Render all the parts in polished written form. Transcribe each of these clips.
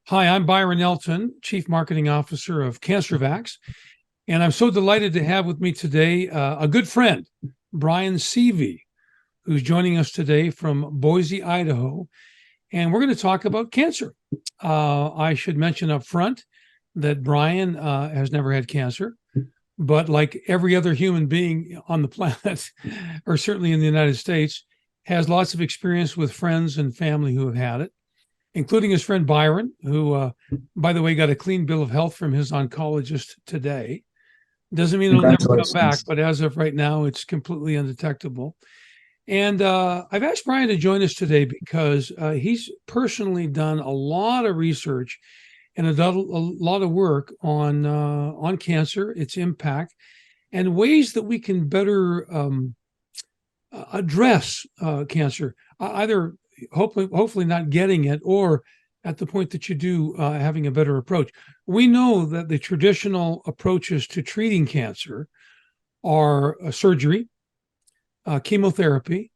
Hi, I'm Byron Elton, Chief Marketing Officer of CancerVax, and I'm so delighted to have with me today a good friend, Brian Sevy, who's joining us today from Boise, Idaho, and we're going to talk about cancer. I should mention up front that Brian has never had cancer, but like every other human being on the planet, or certainly in the United States, has lots of experience with friends and family who have had it, including his friend Byron, who, by the way, got a clean bill of health from his oncologist today. Doesn't mean it'll never come back, Congratulations. but as of right now, it's completely undetectable. And I've asked Brian to join us today because he's personally done a lot of research and done a lot of work on cancer, its impact, and ways that we can better address cancer, either hopefully not getting it, or at the point that you do, having a better approach. We know that the traditional approaches to treating cancer are surgery, chemotherapy,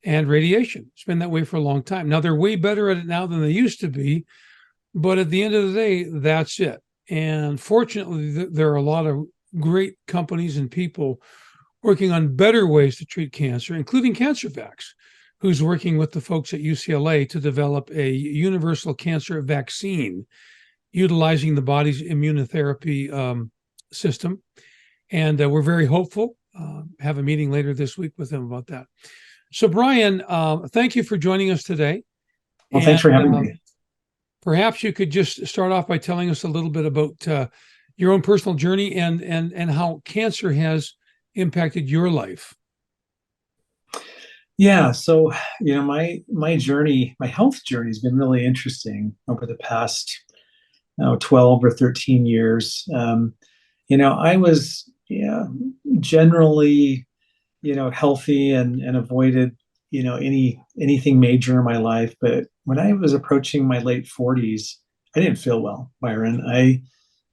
and radiation. It's been that way for a long time. Now they're way better at it now than they used to be, but at the end of the day, that's it. And fortunately, there are a lot of great companies and people working on better ways to treat cancer, including CancerVax, who's working with the folks at UCLA to develop a universal cancer vaccine utilizing the body's immunotherapy system. And we're very hopeful. Have a meeting later this week with them about that. So, Brian, thank you for joining us today. Well, thanks And for having me. perhaps you could just start off by telling us a little bit about your own personal journey and how cancer has impacted your life. Yeah, so my journey, my health journey has been really interesting over the past 12 or 13 years. I was generally healthy and avoided anything major in my life. But when I was approaching my late 40s, I didn't feel well, Byron.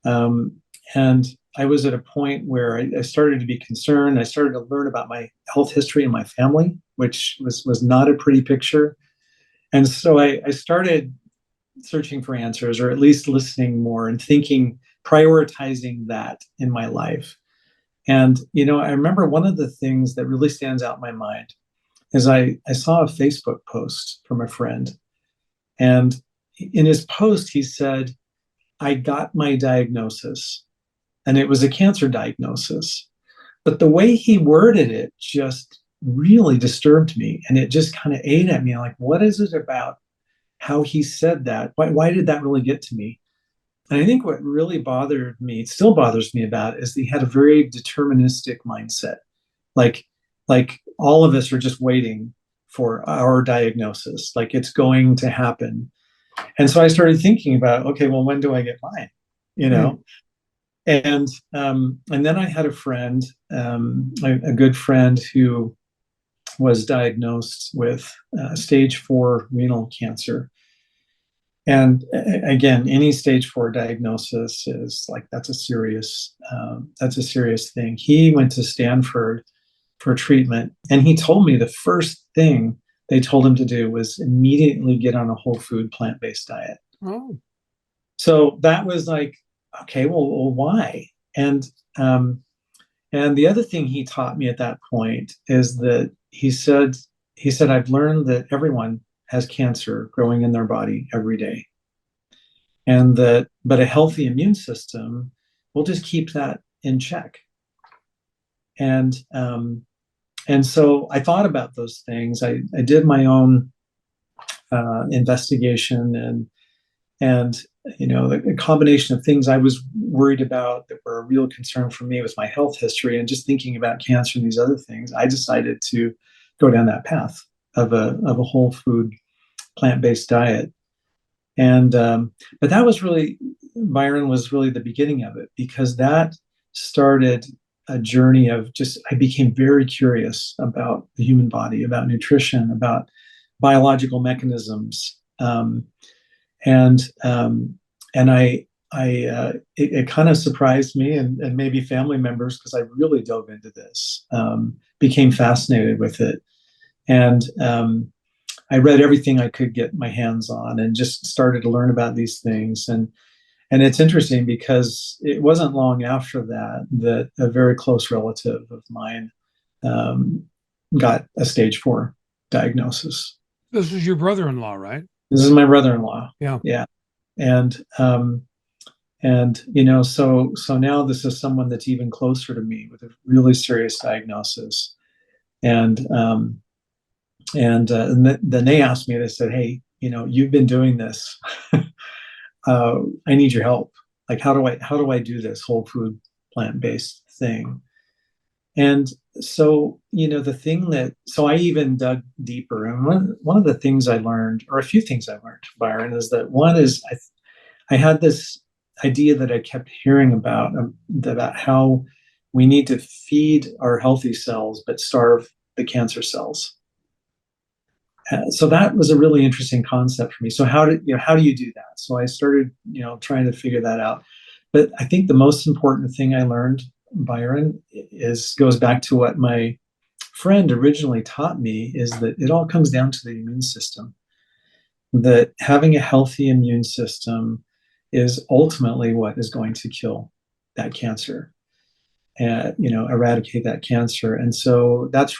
Um, and I was at a point where I started to be concerned. I started to learn about my health history in my family, which was not a pretty picture. And so I started searching for answers, or at least listening more and thinking, prioritizing that in my life. And I remember one of the things that really stands out in my mind is I saw a Facebook post from a friend, and in his post he said, "I got my diagnosis." And it was a cancer diagnosis. But the way he worded it just really disturbed me. And it just kind of ate at me like, what is it about how he said that? Why did that really get to me? And I think what really bothered me, still bothers me about, is that he had a very deterministic mindset. Like, like all of us are just waiting for our diagnosis, like it's going to happen. And so I started thinking about, okay, well, when do I get mine? You Mm. know, and then I had a friend, a good friend, who was diagnosed with stage 4 renal cancer. And again, any stage 4 diagnosis is like that's a serious thing. He went to Stanford for treatment, and he told me the first thing they told him to do was immediately get on a whole food plant based diet. Oh. So that was like, okay, well why? And um, and the other thing he taught me at that point is that he said I've learned that everyone has cancer growing in their body every day, and that but a healthy immune system will just keep that in check. And and so I thought about those things. I did my own investigation, and the combination of things I was worried about that were a real concern for me was my health history, and just thinking about cancer and these other things, I decided to go down that path of a whole food plant-based diet. And but that was really, Byron, was really the beginning of it, because that started a journey of just, I became very curious about the human body, about nutrition, about biological mechanisms. And and it kind of surprised me, and maybe family members, because I really dove into this, became fascinated with it. And I read everything I could get my hands on and just started to learn about these things. And it's interesting because it wasn't long after that that a very close relative of mine um, got a stage 4 diagnosis. This is your brother-in-law, right? This is my brother-in-law. Yeah. Yeah. And so now this is someone that's even closer to me with a really serious diagnosis. And then they asked me, they said, "Hey, you've been doing this. I need your help. Like, how do I do this whole food plant-based thing?" And so, the thing so I even dug deeper. And one of the things I learned, or a few things I learned, Byron, is that one is I had this idea that I kept hearing about how we need to feed our healthy cells but starve the cancer cells. So that was a really interesting concept for me. So how do you do that? So I started trying to figure that out. But I think the most important thing I learned, Byron, goes back to what my friend originally taught me, is that it all comes down to the immune system. That having a healthy immune system is ultimately what is going to kill that cancer and eradicate that cancer. And so that's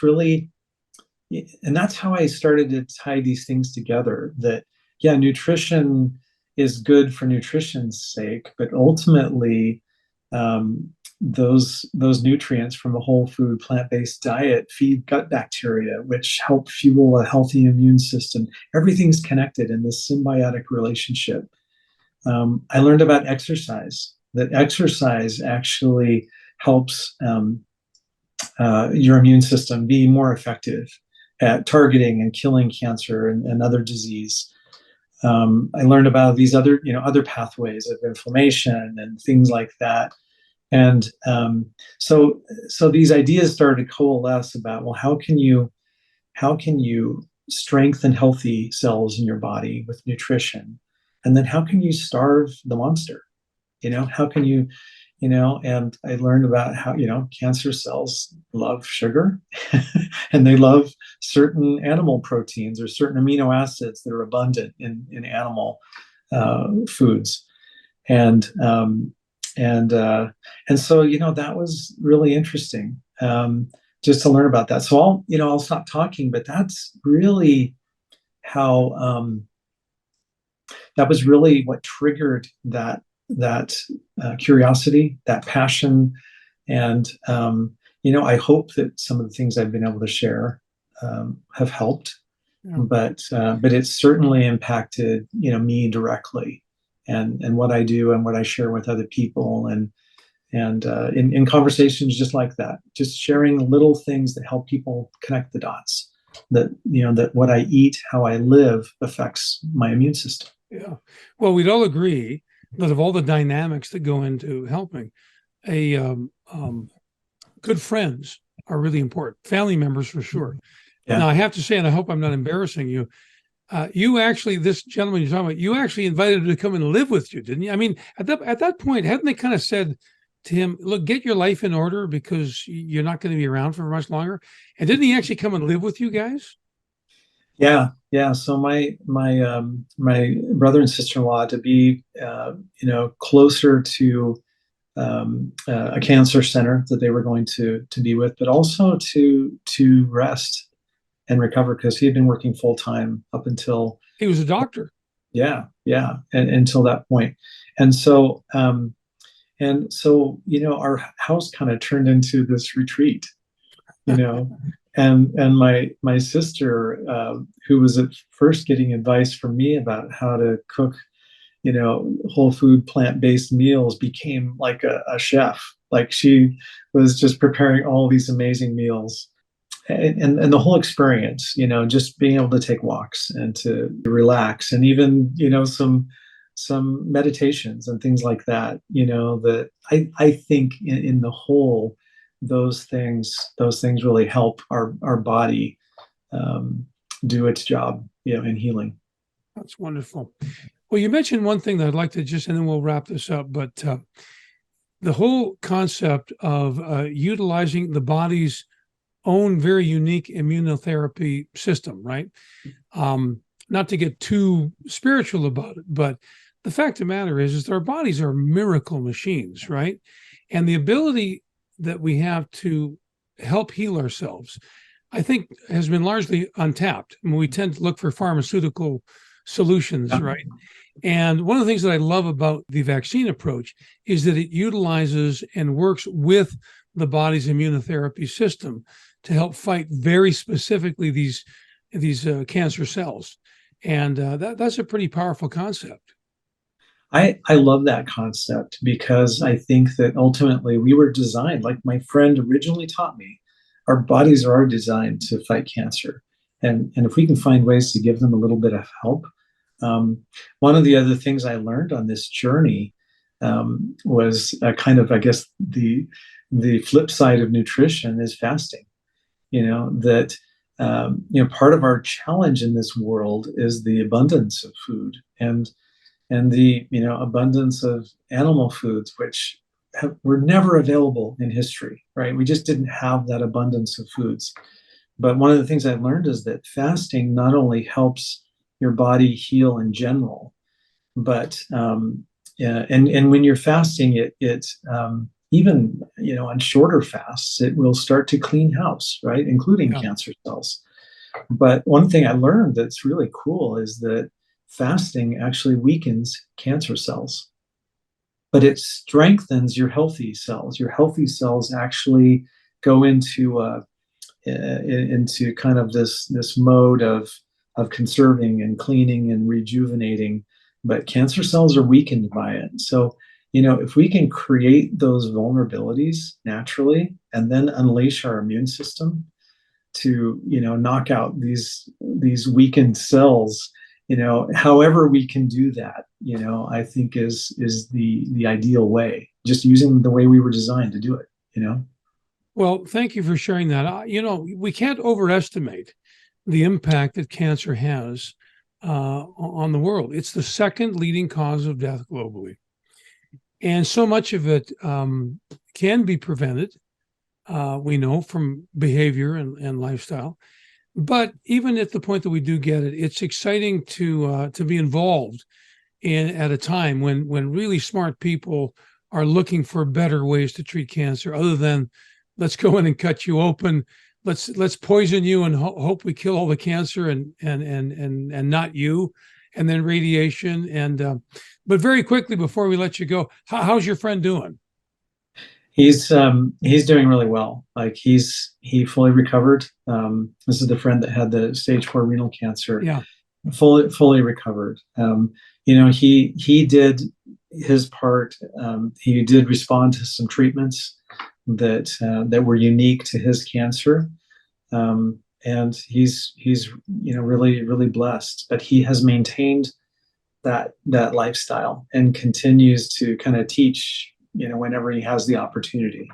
how I started to tie these things together. That, yeah, nutrition is good for nutrition's sake, but ultimately, those nutrients from a whole food plant-based diet feed gut bacteria, which help fuel a healthy immune system. Everything's connected in this symbiotic relationship. I learned about exercise. That exercise actually helps your immune system be more effective at targeting and killing cancer and other disease. I learned about these other pathways of inflammation and things like that. And so these ideas started to coalesce about, well, how can you strengthen healthy cells in your body with nutrition, and then how can you starve the monster? How can you and I learned about how, cancer cells love sugar and they love certain animal proteins or certain amino acids that are abundant in animal foods. And so, that was really interesting, just to learn about that. So I'll stop talking, but that's really how, that was really what triggered that curiosity, that passion. And, I hope that some of the things I've been able to share have helped, Yeah. but it's certainly impacted, me directly, and what I do and what I share with other people, and in conversations just like that, just sharing little things that help people connect the dots, that that what I eat, how I live, affects my immune system. Yeah. Well, we'd all agree that of all the dynamics that go into helping, good friends are really important. Family members for sure. Yeah. Now, I have to say, and I hope I'm not embarrassing you, you actually, this gentleman you're talking about, you actually invited him to come and live with you, didn't you? I mean, at that point, hadn't they kind of said to him, "Look, get your life in order because you're not going to be around for much longer"? And didn't he actually come and live with you guys? Yeah. So my brother and sister-in-law, to be closer to a cancer center that they were going to be with, but also to rest and recover, because he had been working full time up until He was a doctor. and until that point. And so our house kind of turned into this retreat, you know. And my sister, who was at first getting advice from me about how to cook, whole food plant-based meals, became like a chef. Like, she was just preparing all these amazing meals, and the whole experience, just being able to take walks and to relax, and even some meditations and things like that, that I think in the whole, those things really help our body do its job, in healing. That's wonderful. Well, you mentioned one thing that I'd like to just, and then we'll wrap this up, but the whole concept of utilizing the body's own very unique immunotherapy system, right? Not to get too spiritual about it, but the fact of the matter is that our bodies are miracle machines, right? And the ability that we have to help heal ourselves, I think, has been largely untapped. I mean, we tend to look for pharmaceutical solutions, Yeah. right? And one of the things that I love about the vaccine approach is that it utilizes and works with the body's immunotherapy system to help fight very specifically these cancer cells. And that's a pretty powerful concept. I love that concept because I think that ultimately we were designed, like my friend originally taught me, our bodies are designed to fight cancer. And if we can find ways to give them a little bit of help. One of the other things I learned on this journey was kind of, I guess, the flip side of nutrition is fasting. That part of our challenge in this world is the abundance of food and the abundance of animal foods, which were never available in history, right? We just didn't have that abundance of foods. But one of the things I've learned is that fasting not only helps your body heal in general, but yeah, and when you're fasting, it even on shorter fasts, it will start to clean house, right, including Yeah. cancer cells. But one thing I learned that's really cool is that fasting actually weakens cancer cells, but it strengthens your healthy cells. Your healthy cells actually go into kind of this mode of conserving and cleaning and rejuvenating, but cancer cells are weakened by it. So, if we can create those vulnerabilities naturally and then unleash our immune system to, knock out these weakened cells, however we can do that, I think is the ideal way, just using the way we were designed to do it. Well, thank you for sharing that. We can't overestimate the impact that cancer has on the world. It's the second leading cause of death globally. And so much of it can be prevented, we know, from behavior and lifestyle. But even at the point that we do get it, it's exciting to be involved at a time when really smart people are looking for better ways to treat cancer, other than let's go in and cut you open, let's poison you and hope we kill all the cancer and not you, and then radiation. And but very quickly before we let you go, how's your friend doing? He's doing really well. Like he fully recovered. This is the friend that had the stage 4 renal cancer. Yeah. Fully recovered. He did his part. He did respond to some treatments that were unique to his cancer. And he's really blessed. But he has maintained that lifestyle and continues to kind of teach whenever he has the opportunity,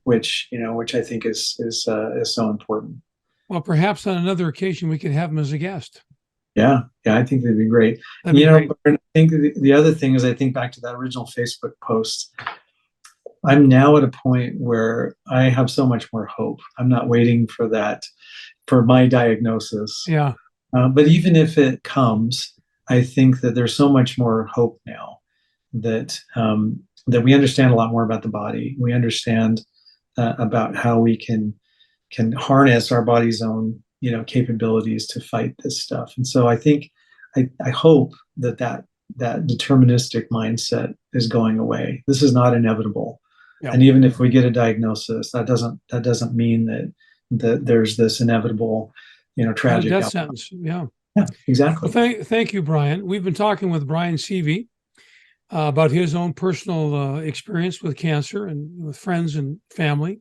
which I think is so important. Well, perhaps on another occasion we could have him as a guest. Yeah, I think that'd be great. That'd be great. But I think the other thing is, I think back to that original Facebook post. I'm now at a point where I have so much more hope. I'm not waiting for my diagnosis. Yeah. But even if it comes, I think that there's so much more hope now that we understand a lot more about the body. We understand about how we can harness our body's own capabilities to fight this stuff. And so I think I hope that deterministic mindset is going away. This is not inevitable. Yeah. And even if we get a diagnosis, that doesn't mean that there's this inevitable tragic death sentence. Yeah. Yeah, exactly. Well, thank you, Brian. We've been talking with Brian Sevy about his own personal experience with cancer and with friends and family.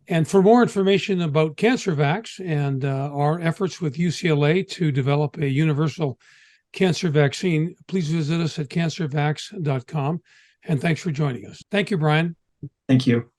And for more information about CancerVax and our efforts with UCLA to develop a universal cancer vaccine, please visit us at cancervax.com. And thanks for joining us. Thank you, Brian. Thank you.